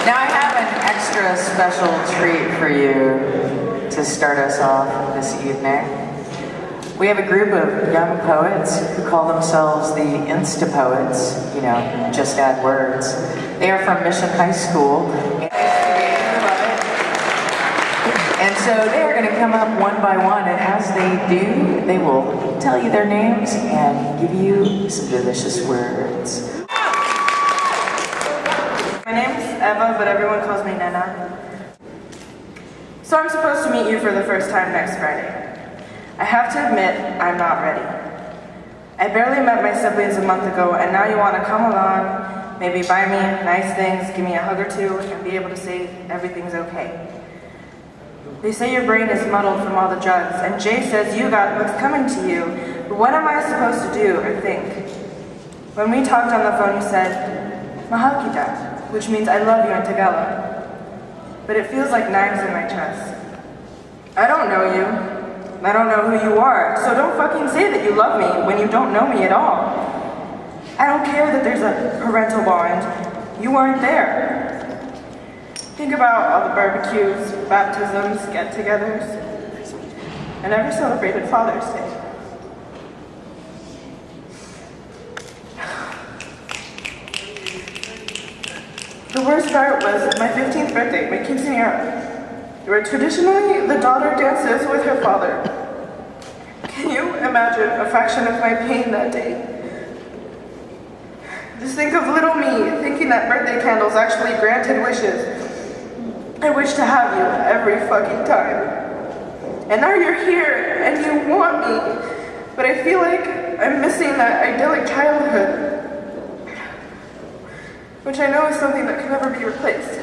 Now I have an extra special treat for you to start us off this evening. We have a group of young poets who call themselves the Insta-Poets, you know, just add words. They are from Mission High School. And so they are going to come up one by one, and as they do, they will tell you their names and give you some delicious words. My name's Eva, but everyone calls me Nana. So I'm supposed to meet you for the first time next Friday. I have to admit, I'm not ready. I barely met my siblings a month ago, and now you want to come along, maybe buy me nice things, give me a hug or two, and be able to say everything's okay. They say your brain is muddled from all the drugs, and Jay says you got what's coming to you, but what am I supposed to do or think? When we talked on the phone, you said, Mahal kita, which means I love you in Tagalog. But it feels like knives in my chest. I don't know you. I don't know who you are, so don't fucking say that you love me when you don't know me at all. I don't care that there's a parental bond. You weren't there. Think about all the barbecues, baptisms, get-togethers. I never celebrated Father's Day. The worst part was my 15th birthday, my quinceañera, where traditionally the daughter dances with her father. Can you imagine a fraction of my pain that day? Just think of little me thinking that birthday candles actually granted wishes. I wish to have you every fucking time. And now you're here and you want me, but I feel like I'm missing that idyllic childhood, which I know is something that can never be replaced.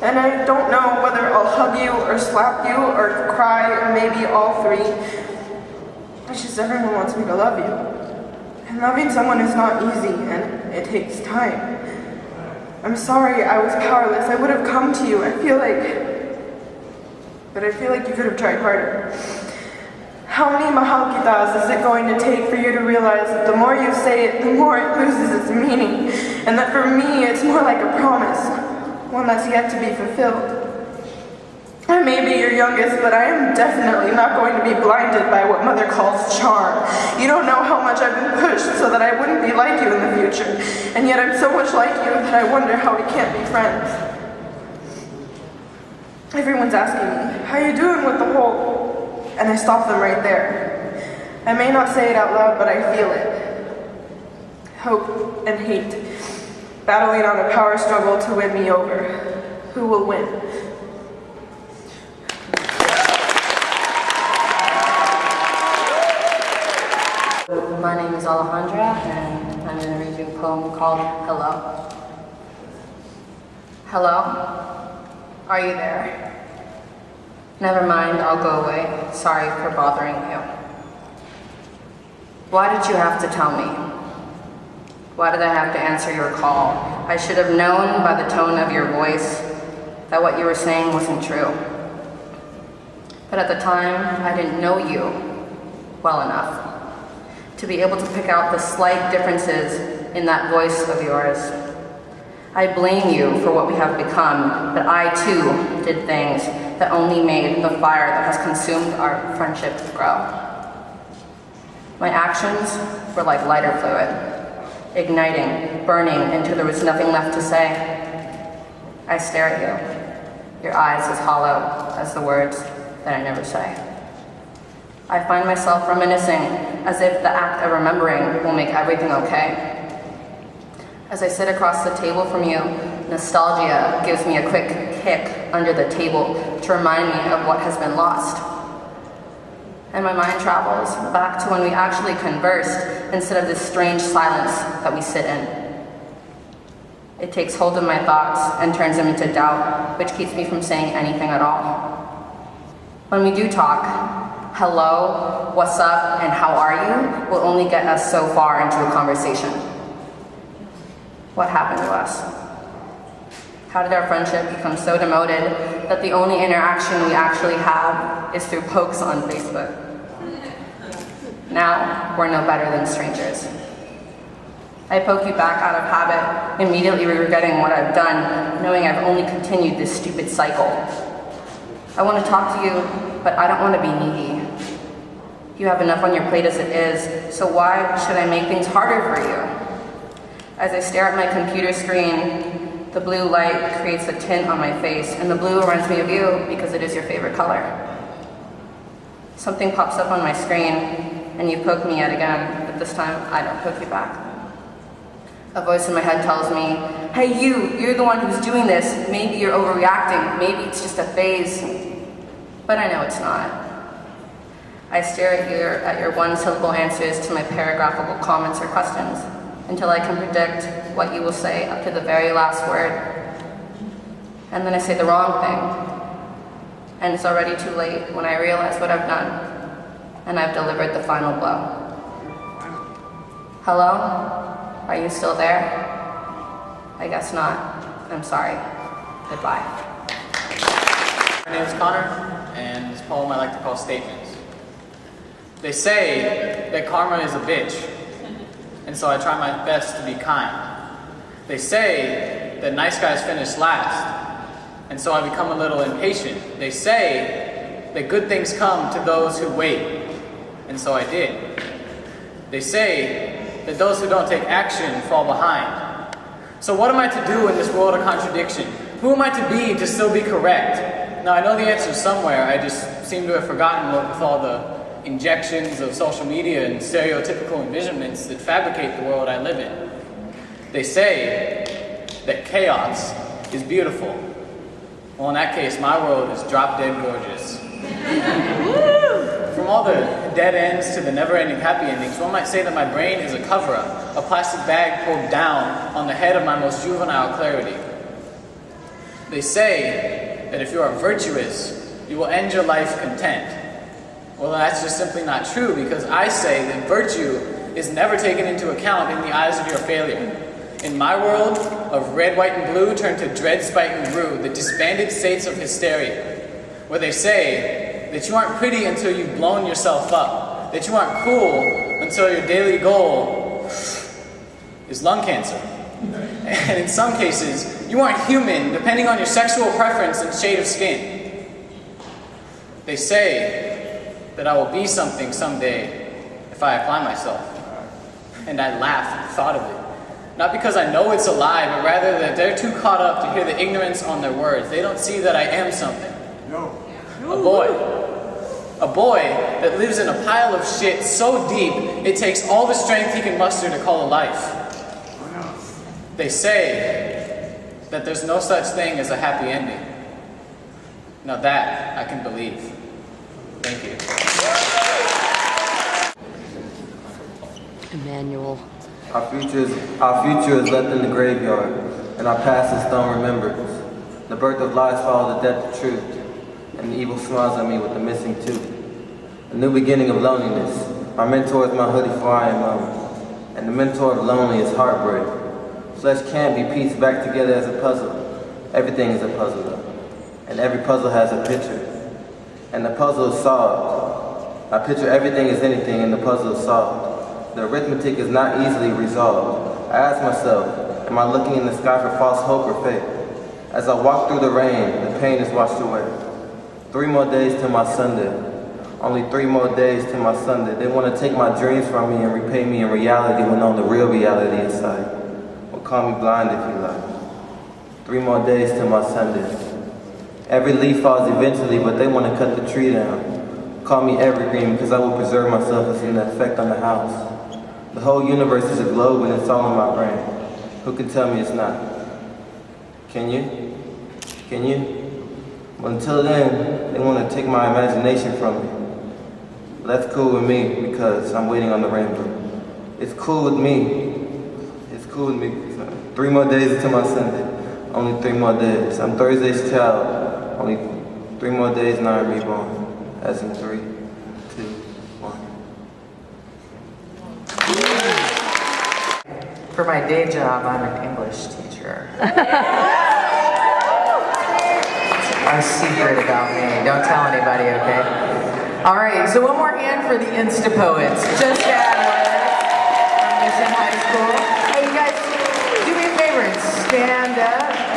And I don't know whether I'll hug you or slap you or cry or maybe all three. It's just everyone wants me to love you. And loving someone is not easy and it takes time. I'm sorry I was powerless. I would have come to you. I feel like you could have tried harder. How many mahal kitas is it going to take for you to realize that the more you say it, the more it loses its meaning? And that for me, it's more like a promise, one that's yet to be fulfilled. I may be your youngest, but I am definitely not going to be blinded by what mother calls charm. You don't know how much I've been pushed so that I wouldn't be like you in the future. And yet I'm so much like you that I wonder how we can't be friends. Everyone's asking me, how you doing with the whole... And I stop them right there. I may not say it out loud, but I feel it. Hope and hate, battling on a power struggle to win me over. Who will win? My name is Alejandra, and I'm going to read you a poem called Hello. Hello? Are you there? Never mind, I'll go away. Sorry for bothering you. Why did you have to tell me? Why did I have to answer your call? I should have known by the tone of your voice that what you were saying wasn't true. But at the time, I didn't know you well enough to be able to pick out the slight differences in that voice of yours. I blame you for what we have become, but I too did things that only made the fire that has consumed our friendship grow. My actions were like lighter fluid, igniting, burning until there was nothing left to say. I stare at you, your eyes as hollow as the words that I never say. I find myself reminiscing as if the act of remembering will make everything okay. As I sit across the table from you, nostalgia gives me a quick kick under the table to remind me of what has been lost. And my mind travels back to when we actually conversed instead of this strange silence that we sit in. It takes hold of my thoughts and turns them into doubt, which keeps me from saying anything at all. When we do talk, hello, what's up, and how are you will only get us so far into a conversation. What happened to us? How did our friendship become so demoted that the only interaction we actually have is through pokes on Facebook? Now, we're no better than strangers. I poke you back out of habit, immediately regretting what I've done, knowing I've only continued this stupid cycle. I want to talk to you, but I don't want to be needy. You have enough on your plate as it is, so why should I make things harder for you? As I stare at my computer screen, the blue light creates a tint on my face, and the blue reminds me of you because it is your favorite color. Something pops up on my screen, and you poke me yet again, but this time I don't poke you back. A voice in my head tells me, hey you're the one who's doing this. Maybe you're overreacting, maybe it's just a phase. But I know it's not. I stare at your one-syllable answers to my paragraphical comments or questions until I can predict what you will say up to the very last word. And then I say the wrong thing. And it's already too late when I realize what I've done. And I've delivered the final blow. Hello? Are you still there? I guess not. I'm sorry. Goodbye. My name is Connor, and this poem I like to call Statements. They say that karma is a bitch, and so I try my best to be kind. They say that nice guys finish last, and so I become a little impatient. They say that good things come to those who wait, and so I did. They say that those who don't take action fall behind. So what am I to do in this world of contradiction? Who am I to be to still be correct? Now I know the answer somewhere, I just seem to have forgotten what with all the injections of social media and stereotypical envisionments that fabricate the world I live in. They say that chaos is beautiful. Well, in that case, my world is drop-dead gorgeous. From all the dead ends to the never-ending happy endings, one might say that my brain is a cover-up, a plastic bag pulled down on the head of my most juvenile clarity. They say that if you are virtuous, you will end your life content. Well, that's just simply not true, because I say that virtue is never taken into account in the eyes of your failure. In my world of red, white, and blue turned to dread, spite, and rue, the disbanded states of hysteria, where they say that you aren't pretty until you've blown yourself up, that you aren't cool until your daily goal is lung cancer. And in some cases, you aren't human depending on your sexual preference and shade of skin. They say that I will be something someday if I apply myself. And I laugh at the thought of it. Not because I know it's a lie, but rather that they're too caught up to hear the ignorance on their words. They don't see that I am something. A boy that lives in a pile of shit so deep it takes all the strength he can muster to call a life. They say that there's no such thing as a happy ending. Now that I can believe. Thank you. Emmanuel. Our future is left in the graveyard, and our past is still remembered. The birth of lies follows the death of truth, and the evil smiles at me with the missing tooth. A new beginning of loneliness. My mentor is my hoodie for I am alone, and the mentor of lonely is heartbreak. Flesh can't be pieced back together as a puzzle. Everything is a puzzle though, and every puzzle has a picture, and the puzzle is solved. I picture everything as anything, and the puzzle is solved. The arithmetic is not easily resolved. I ask myself, am I looking in the sky for false hope or faith? As I walk through the rain, the pain is washed away. 3 more days till my Sunday. Only 3 more days till my Sunday. They want to take my dreams from me and repay me in reality when on the real reality inside. Or call me blind if you like. 3 more days till my Sunday. Every leaf falls eventually, but they want to cut the tree down. Call me evergreen because I will preserve myself as an effect on the house. The whole universe is a globe and it's all in my brain. Who can tell me it's not? Can you? Can you? Well, until then, they want to take my imagination from me. That's cool with me because I'm waiting on the rainbow. It's cool with me. It's cool with me. 3 more days until my Sunday. Only 3 more days. I'm Thursday's child. Only 3 more days and I'm reborn. As in 3, 2, 1. For my day job, I'm an English teacher. A secret about me. Don't tell anybody, okay? All right, so one more hand for the Insta-Poets. Just add from Mission High School. Hey, stand up.